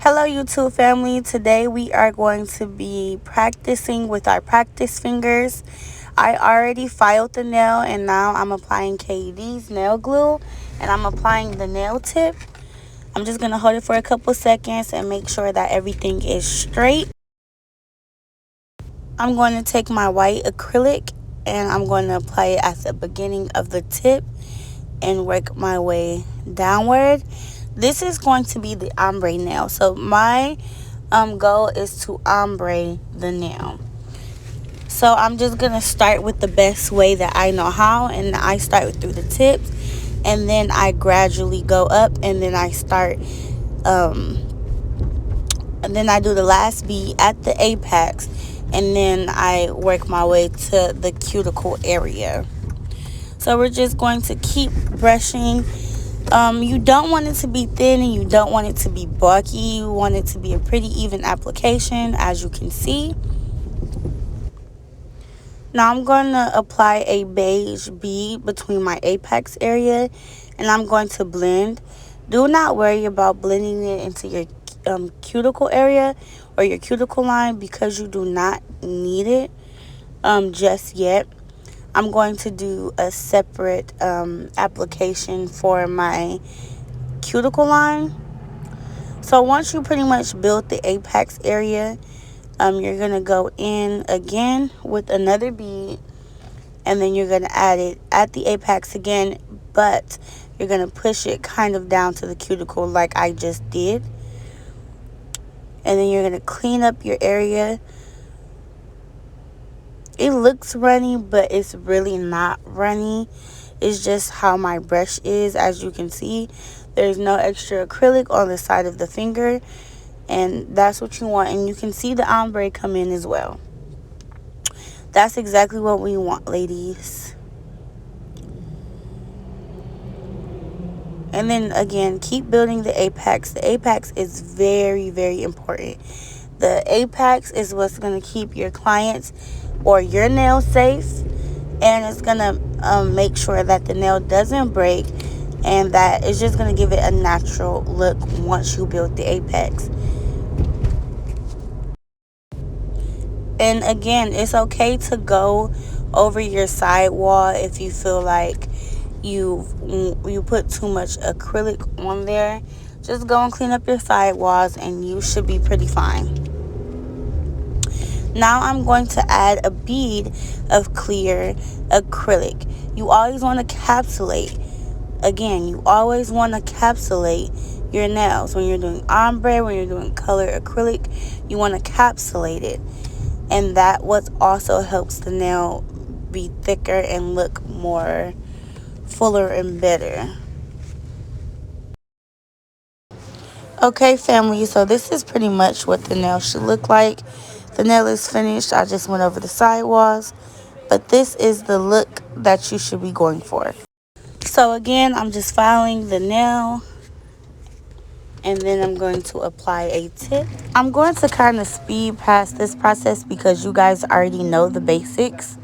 Hello YouTube family. Today we are going to be practicing with our practice fingers. I already filed the nail and now I'm applying KD's nail glue and I'm applying the nail tip. I'm just going to hold it for a couple seconds and make sure that everything is straight. I'm going to take my white acrylic and I'm going to apply it at the beginning of the tip and work my way downward. This is going to be the ombre nail. So my goal is to ombre the nail. So I'm just going to start with the best way that I know how, and I start through the tips and then I gradually go up and then I start and then I do the last bead at the apex and then I work my way to the cuticle area. So we're just going to keep brushing. You don't want it to be thin and you don't want it to be bulky. You want it to be a pretty even application, as you can see. Now I'm going to apply a beige bead between my apex area and I'm going to blend. Do not worry about blending it into your cuticle area or your cuticle line because you do not need it just yet. I'm going to do a separate application for my cuticle line. So once you pretty much build the apex area, you're going to go in again with another bead and then you're going to add it at the apex again, but you're going to push it kind of down to the cuticle like I just did. And then you're going to clean up your area. It looks runny, but it's really not runny. It's just how my brush is. As you can see, there's no extra acrylic on the side of the finger, and that's what you want. And you can see the ombre come in as well. That's exactly what we want, ladies. And then again, keep building the apex. The apex is very, very important. The apex is what's going to keep your clients or your nail safe, and it's going to make sure that the nail doesn't break, and that it's just going to give it a natural look once you build the apex. And again, it's okay to go over your sidewall if you feel like you put too much acrylic on there. Just go and clean up your sidewalls and you should be pretty fine. Now I'm going to add a bead of clear acrylic. You always want to capsulate. Again, you always want to capsulate your nails. When you're doing ombre, when you're doing color acrylic, you want to capsulate it. And that what also helps the nail be thicker and look more fuller and better. Okay, family, so this is pretty much what the nail should look like. The nail is finished. I just went over the sidewalls, but this is the look that you should be going for. So again, I'm just filing the nail and then I'm going to apply a tip. I'm going to kind of speed past this process because you guys already know the basics.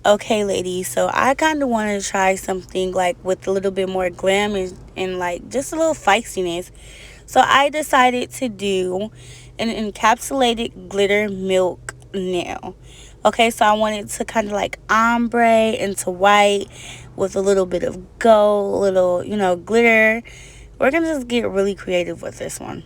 Okay, ladies, so I kind of wanted to try something like with a little bit more glam and like just a little feistiness. So I decided to do an encapsulated glitter milk nail. Okay, so I wanted to kind of like ombre into white with a little bit of gold, little, glitter. We're going to just get really creative with this one.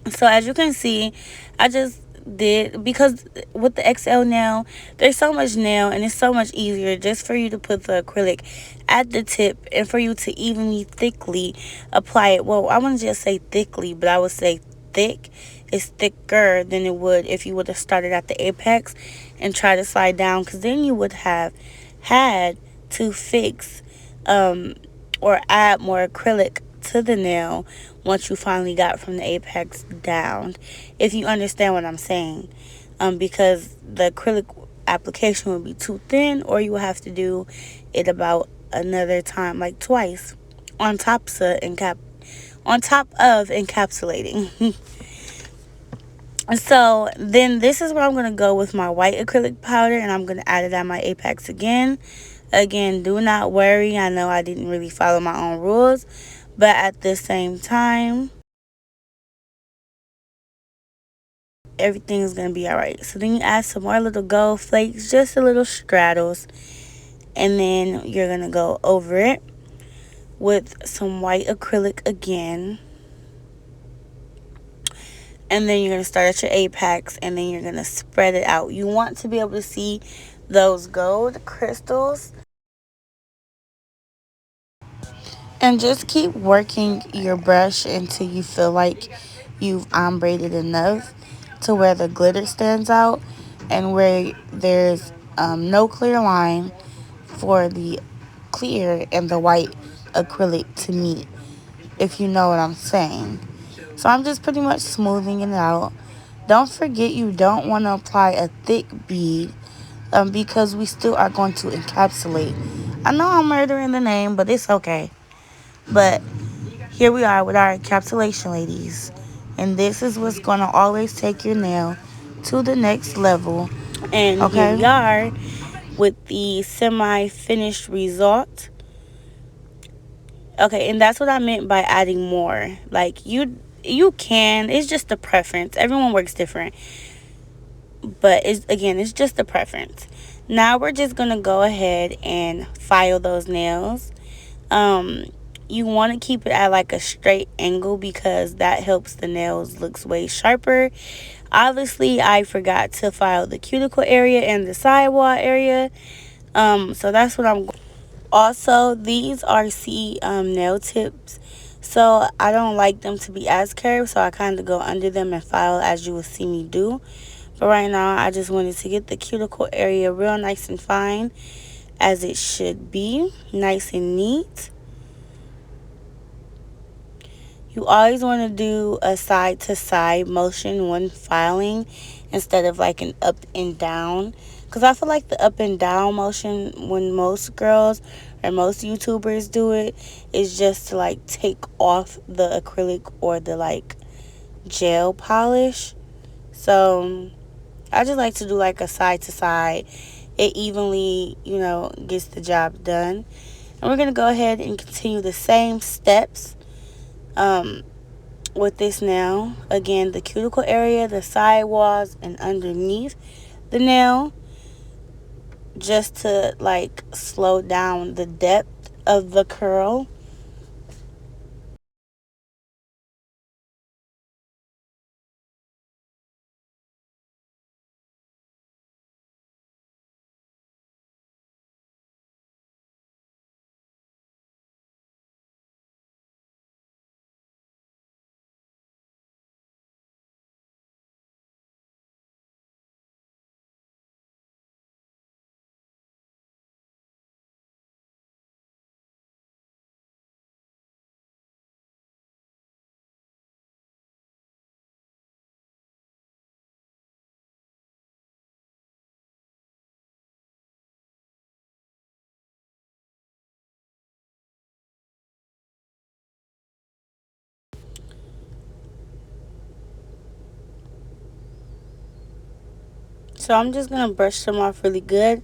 So as you can see, I just did, because with the XL nail, there's so much nail and it's so much easier just for you to put the acrylic at the tip and for you to evenly thickly apply it. Well, I wouldn't just say thickly, but I would say thick. It's thicker than it would if you would have started at the apex and try to slide down, because then you would have had to fix or add more acrylic to the nail once you finally got from the apex down, if you understand what I'm saying. Because the acrylic application will be too thin, or you will have to do it about another time, like twice, on top of encapsulating. So then this is where I'm going to go with my white acrylic powder, and I'm going to add it at my apex again. Again, do not worry. I know I didn't really follow my own rules, but at the same time, everything is going to be all right. So then you add some more little gold flakes, just a little straddles, and then you're going to go over it with some white acrylic again. And then you're going to start at your apex, and then you're going to spread it out. You want to be able to see those gold crystals. And just keep working your brush until you feel like you've ombrated enough to where the glitter stands out and where there's no clear line for the clear and the white acrylic to meet, if you know what I'm saying. So I'm just pretty much smoothing it out. Don't forget, you don't want to apply a thick bead because we still are going to encapsulate. I know I'm murdering the name, but it's okay. But here we are with our encapsulation, ladies. And this is what's going to always take your nail to the next level. And here we are with the semi-finished result. Okay, and that's what I meant by adding more. Like, you can. It's just a preference. Everyone works different. But, it's just a preference. Now we're just going to go ahead and file those nails. You want to keep it at like a straight angle because that helps the nails looks way sharper. Obviously, I forgot to file the cuticle area and the sidewall area. So that's what I'm. Also, these are nail tips, so I don't like them to be as curved. So I kind of go under them and file as you will see me do. But right now, I just wanted to get the cuticle area real nice and fine, as it should be, nice and neat. You always want to do a side to side motion when filing instead of like an up and down. Because I feel like the up and down motion, when most girls or most YouTubers do it, is just to like take off the acrylic or the like gel polish. So I just like to do like a side to side. It evenly, gets the job done. And we're going to go ahead and continue the same steps with this nail. Again, the cuticle area, the sidewalls, and underneath the nail, just to like slow down the depth of the curl. So I'm just going to brush them off really good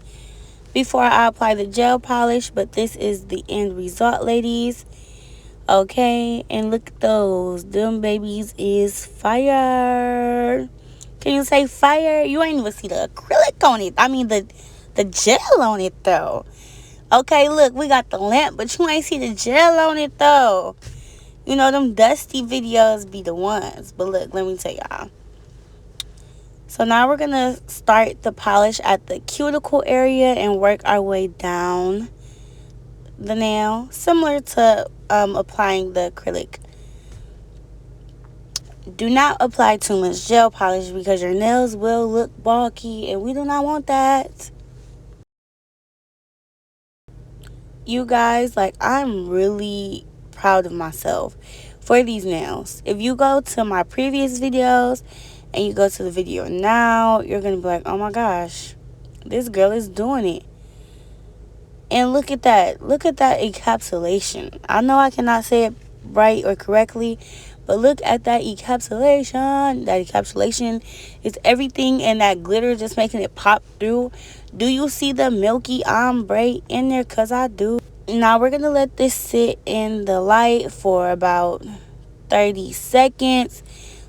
before I apply the gel polish. But this is the end result, ladies. Okay, and look at those. Them babies is fire. Can you say fire? You ain't even see the acrylic on it. I mean, the gel on it, though. Okay, look, we got the lamp, but you ain't see the gel on it, though. Them dusty videos be the ones. But look, let me tell y'all. So now we're going to start the polish at the cuticle area and work our way down the nail, similar to applying the acrylic. Do not apply too much gel polish because your nails will look bulky, and we do not want that. you guys, like, I'm really proud of myself for these nails. If you go to my previous videos and you go to the video now, you're gonna be like, oh my gosh, this girl is doing it. And look at that. Look at that encapsulation. I know I cannot say it right or correctly, but look at that encapsulation. That encapsulation is everything, and that glitter just making it pop through. Do you see the milky ombre in there? Because I do. Now we're going to let this sit in the light for about 30 seconds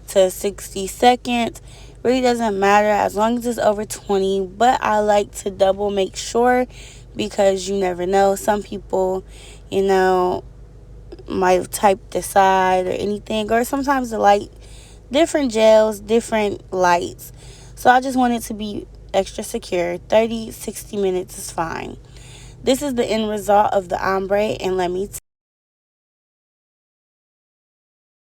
to 60 seconds. Really doesn't matter as long as it's over 20, but I like to double make sure, because you never know. Some people, you know, might type decide or anything, or sometimes the light, different gels, different lights. So I just want it to be extra secure. 30, 60 minutes is fine. This is the end result of the ombre, and let me